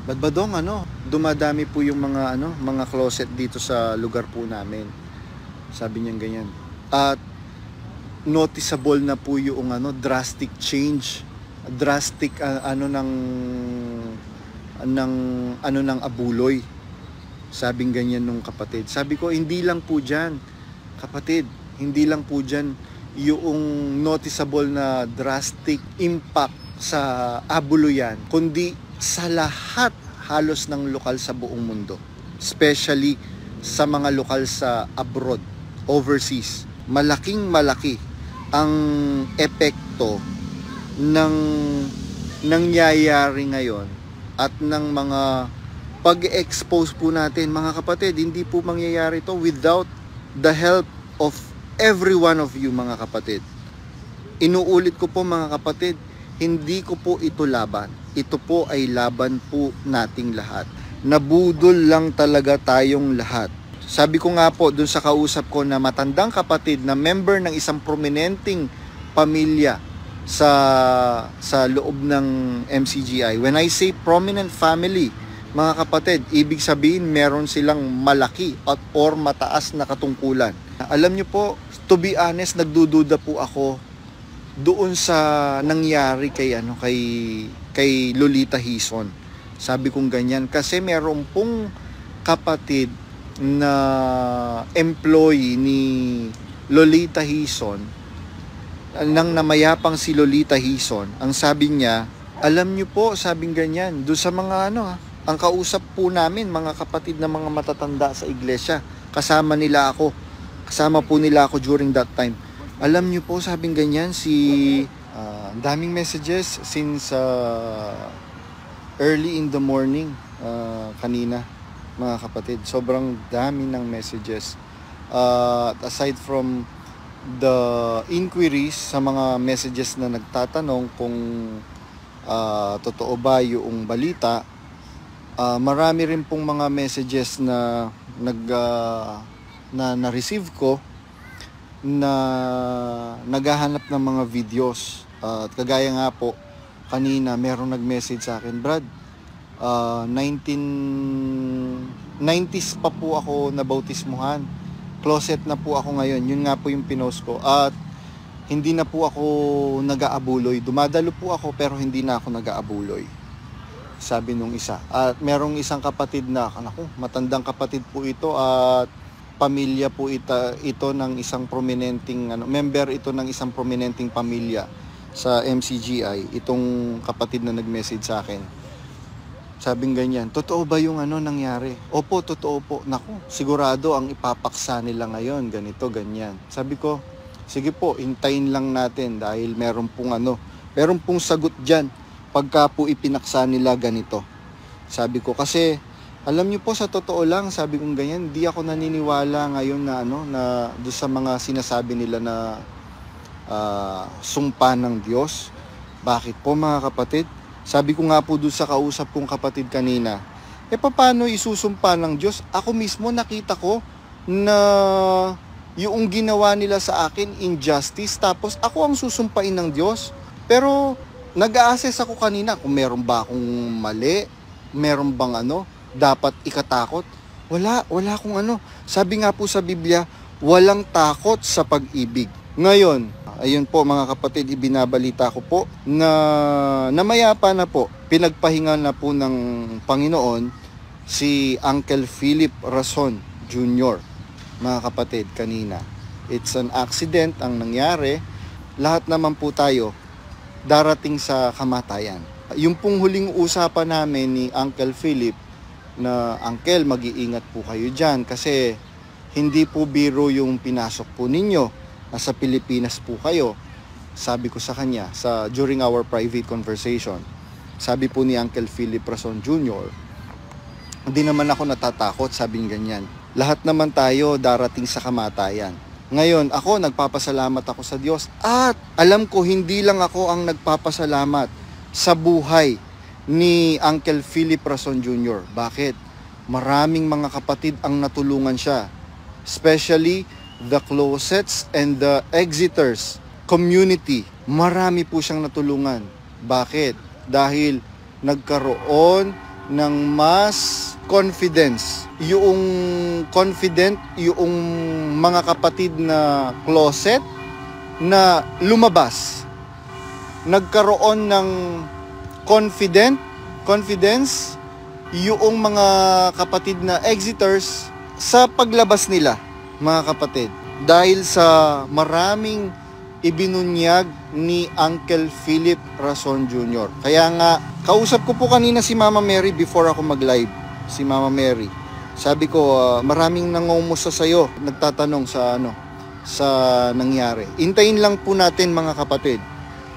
Badbadong dumadami po yung mga closet dito sa lugar po namin. Sabi niya ganyan. At noticeable na po yung drastic change, drastic ng abuloy. Sabing ganyan nung kapatid. Sabi ko, hindi lang po diyan, kapatid, hindi lang po diyan yung noticeable na drastic impact sa abuluyan, kundi sa lahat halos ng lokal sa buong mundo. Especially sa mga lokal sa abroad, overseas. Malaking malaki ang epekto ng nangyayari ngayon at ng mga pag-expose po natin, mga kapatid. Hindi po mangyayari to without the help of every one of you, mga kapatid. Inuulit ko po, mga kapatid, hindi ko po ito laban. Ito po ay laban po nating lahat. Nabudol lang talaga tayong lahat. Sabi ko nga po dun sa kausap ko na matandang kapatid na member ng isang prominenteng pamilya sa loob ng MCGI. When I say prominent family, mga kapatid, ibig sabihin meron silang malaki or mataas na katungkulan. Alam nyo po, to be honest, nagdududa po ako doon sa nangyari kay Lolita Hizon. Sabi kong ganyan kasi meron pong kapatid na employee ni Lolita Hizon, nang namayapang si Lolita Hizon. Ang sabi niya, alam niyo po, sabing ganyan, doon sa mga ang kausap po namin, mga kapatid na mga matatanda sa iglesia, kasama po nila ako during that time. Alam niyo po, sabing ganyan, daming messages since early in the morning kanina, mga kapatid. Sobrang dami ng messages. Aside from the inquiries sa mga messages na nagtatanong kung totoo ba yung balita, marami rin pong mga messages na na-receive ko na naghahanap ng mga videos. At kagaya nga po, kanina merong nag-message sa akin, Brad, 1990s pa po ako nabautismuhan. Closet na po ako ngayon. Yun nga po yung pinost ko. At hindi na po ako nag-aabuloy. Dumadalo po ako pero hindi na ako nag-aabuloy. Sabi nung isa. At merong isang kapatid na, matandang kapatid po ito at pamilya po ito ng isang prominenteng member ito ng isang prominenteng pamilya sa MCGI. Itong kapatid na nag-message sa akin. Sabing ganyan, totoo ba yung nangyari? Opo, totoo po. Naku, sigurado ang ipapaksa nila ngayon, ganito, ganyan. Sabi ko, sige po, hintayin lang natin dahil meron pong sagot dyan pagka po ipinaksa nila ganito. Sabi ko, kasi alam niyo po, sa totoo lang, sabi kong ganyan, di ako naniniwala ngayon na doon sa mga sinasabi nila na sumpa ng Diyos. Bakit po, mga kapatid? Sabi ko nga po doon sa kausap kong kapatid kanina, paano isusumpa ng Diyos? Ako mismo nakita ko na yung ginawa nila sa akin injustice, tapos ako ang susumpain ng Diyos. Pero nag-a-assess ako kanina kung meron ba akong mali, meron bang dapat ikatakot. Wala akong Sabi nga po sa Biblia, walang takot sa pag-ibig. Ngayon, ayun po mga kapatid, ibinabalita ko po na namayapa na po, pinagpahinga na po ng Panginoon si Uncle Philip Rason Jr. Mga kapatid, kanina. It's an accident ang nangyari. Lahat naman po tayo darating sa kamatayan. Yung pong huling usapan namin ni Uncle Philip na, Uncle, mag-iingat po kayo dyan kasi hindi po biro yung pinasok po ninyo. Nasa Pilipinas po kayo. Sabi ko sa kanya during our private conversation. Sabi po ni Uncle Philip Rason Jr., hindi naman ako natatakot, sabing ganyan. Lahat naman tayo darating sa kamatayan. Ngayon, ako nagpapasalamat ako sa Diyos at alam ko hindi lang ako ang nagpapasalamat sa buhay ni Uncle Philip Rason Jr. Bakit? Maraming mga kapatid ang natulungan siya. Especially the closets and the exiters community. Marami po siyang natulungan. Bakit? Dahil nagkaroon ng mas confidence. Yung confident, yung mga kapatid na closet na lumabas. Nagkaroon ng confidence yung mga kapatid na exiters sa paglabas nila, mga kapatid. Dahil sa maraming ibinunyag ni Uncle Philip Rason Jr. Kaya nga, kausap ko po kanina si Mama Mary before ako mag-live. Si Mama Mary. Sabi ko, maraming nangungumusta sa'yo. Nagtatanong sa nangyari. Intayin lang po natin, mga kapatid,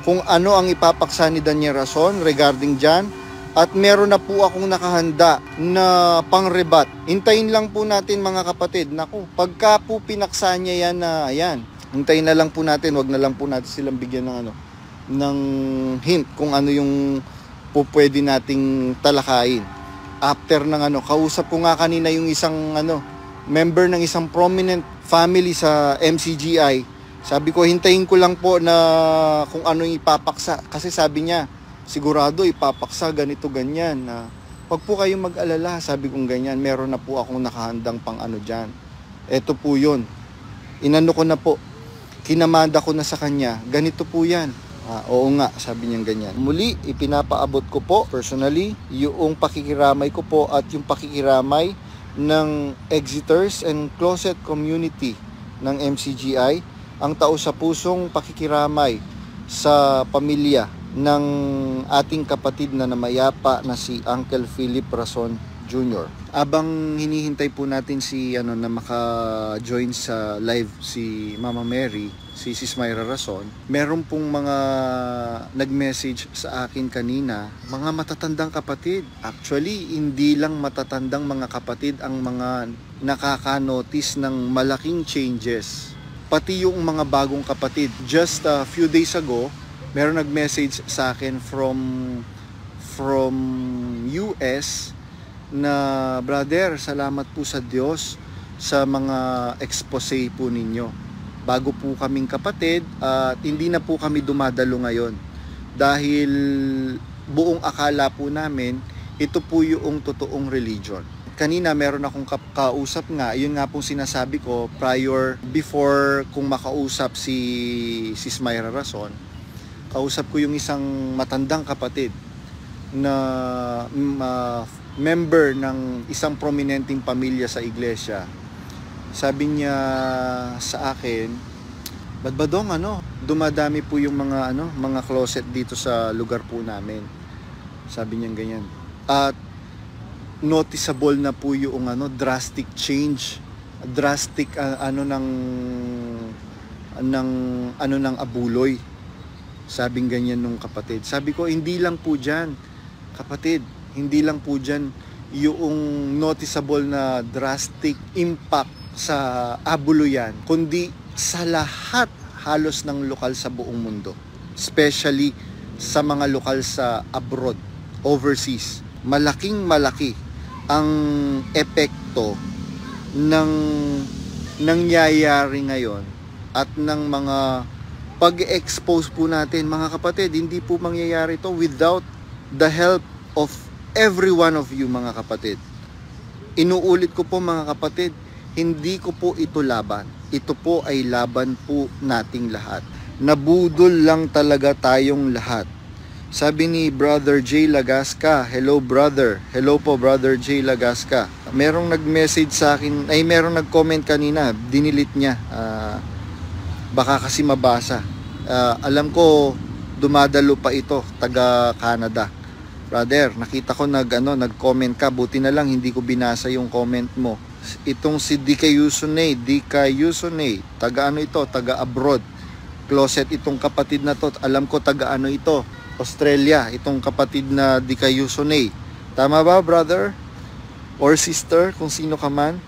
kung ano ang ipapaksa ni Daniel Rason regarding dyan. At meron na po akong nakahanda na pangrebat. Intayin lang po natin, mga kapatid. Naku, pagka po pinaksa niya yan na, ayan, hintayin na lang po natin, wag na lang po natin silang bigyan ng ng hint kung ano yung po pwede nating talakayin. After ng kausap ko nga kanina yung isang member ng isang prominent family sa MCGI. Sabi ko, hintayin ko lang po na kung ano yung ipapaksa. Kasi sabi niya, sigurado ipapaksa ganito ganyan. Wag po kayong mag-alala, sabi kong ganyan. Meron na po akong nakahandang pang dyan. Eto po yun. Inano ko na po. Kinamanda ko na sa kanya, ganito po yan. Oo nga, sabi niya ganyan. Muli, ipinapaabot ko po personally yung pakikiramay ko po at yung pakikiramay ng exiters and closet community ng MCGI. Ang taos-pusong pakikiramay sa pamilya ng ating kapatid na namayapa na si Uncle Philip Rason Jr. Abang hinihintay po natin si na maka-join sa live si Mama Mary, si Sis Myra Rason, meron pong mga nag-message sa akin kanina, mga matatandang kapatid. Actually, hindi lang matatandang mga kapatid ang mga nakaka-notice ng malaking changes. Pati yung mga bagong kapatid. Just a few days ago, meron nag-message sa akin from US na, brother, salamat po sa Diyos sa mga expose po ninyo. Bago po kaming kapatid at hindi na po kami dumadalo ngayon dahil buong akala po namin ito po yung totoong religion. Kanina meron akong kausap nga, yun nga pong sinasabi ko before kung makausap si Sis Myra Rason, kausap ko yung isang matandang kapatid na member ng isang prominenteng pamilya sa iglesia. Sabi niya sa akin, Badbadong, dumadami po yung mga closet dito sa lugar po namin. Sabi niya ganyan. At noticeable na po yung drastic change, drastic ng abuloy. Sabing ganyan nung kapatid. Sabi ko, hindi lang po diyan, kapatid. Hindi lang po dyan yung noticeable na drastic impact sa abuluyan, kundi sa lahat halos ng lokal sa buong mundo. Especially sa mga lokal sa abroad, overseas. Malaking malaki ang epekto ng nangyayari ngayon at ng mga pag-expose po natin, mga kapatid. Hindi po mangyayari to without the help of every one of you, mga kapatid. Inuulit ko po, mga kapatid, hindi ko po ito laban. Ito po ay laban po nating lahat. Nabudol lang talaga tayong lahat. Sabi ni Brother J. Lagasca, hello brother. Hello po Brother J. Lagasca. Merong nag-message sa akin, merong nag-comment kanina, dinilit niya. Baka kasi mabasa. Alam ko, dumadalo pa ito, taga Canada. Brother, nakita ko nag-comment ka, buti na lang hindi ko binasa yung comment mo. Itong si Dika Yusune, taga taga abroad. Closet itong kapatid na to, alam ko taga ito, Australia, itong kapatid na Dika Yusune. Tama ba, brother? Or sister, kung sino ka man?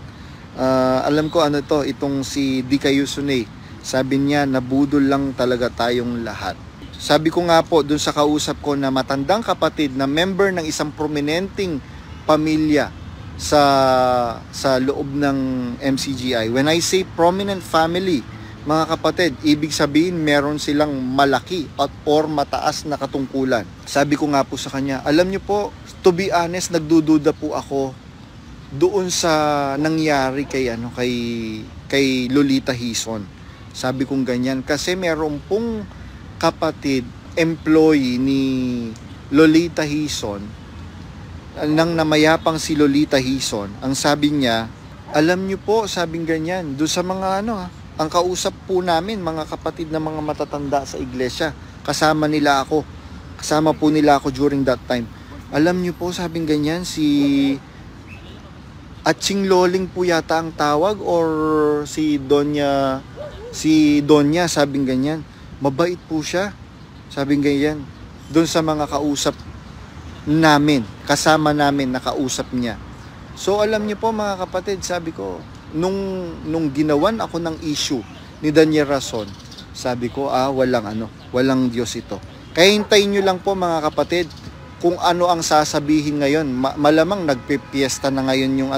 Alam ko itong si Dika Yusune. Sabi niya, nabudol lang talaga tayong lahat. Sabi ko nga po dun sa kausap ko na matandang kapatid na member ng isang prominenteng pamilya sa loob ng MCGI. When I say prominent family, mga kapatid, ibig sabihin meron silang malaki or mataas na katungkulan. Sabi ko nga po sa kanya, alam niyo po, to be honest, nagdududa po ako doon sa nangyari kay Lolita Hizon. Sabi kong ganyan kasi meron pong kapatid, employee ni Lolita Hizon, nang namayapang si Lolita Hizon, ang sabi niya, alam niyo po, sabing ganyan, doon sa mga ang kausap po namin, mga kapatid na mga matatanda sa iglesia, kasama po nila ako during that time. Alam niyo po, sabing ganyan, si Atching Loling po yata ang tawag, or si Donya, sabing ganyan. Mabait po siya, sabing ganyan. Doon sa mga kausap namin, kasama namin na kausap niya. So alam niyo po mga kapatid, sabi ko, nung ginawan ako ng issue ni Daniel Rason, sabi ko, walang Diyos ito. Kaya hintayin niyo lang po mga kapatid, kung ano ang sasabihin ngayon. Malamang nagpipiesta na ngayon yung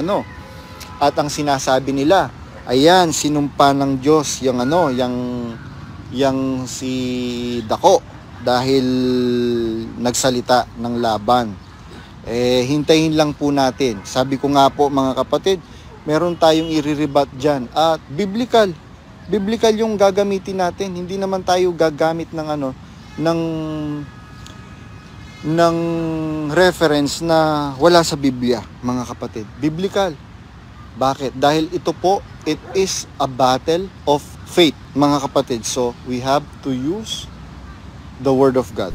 at ang sinasabi nila, ayan, sinumpa ng Diyos yung si Dako dahil nagsalita ng laban. Hintayin lang po natin. Sabi ko nga po mga kapatid, meron tayong i-rebat dyan. At biblical yung gagamitin natin. Hindi naman tayo gagamit ng reference na wala sa Biblia, mga kapatid. Biblical. Bakit? Dahil ito po, it is a battle of faith, mga kapatid. So, we have to use the Word of God.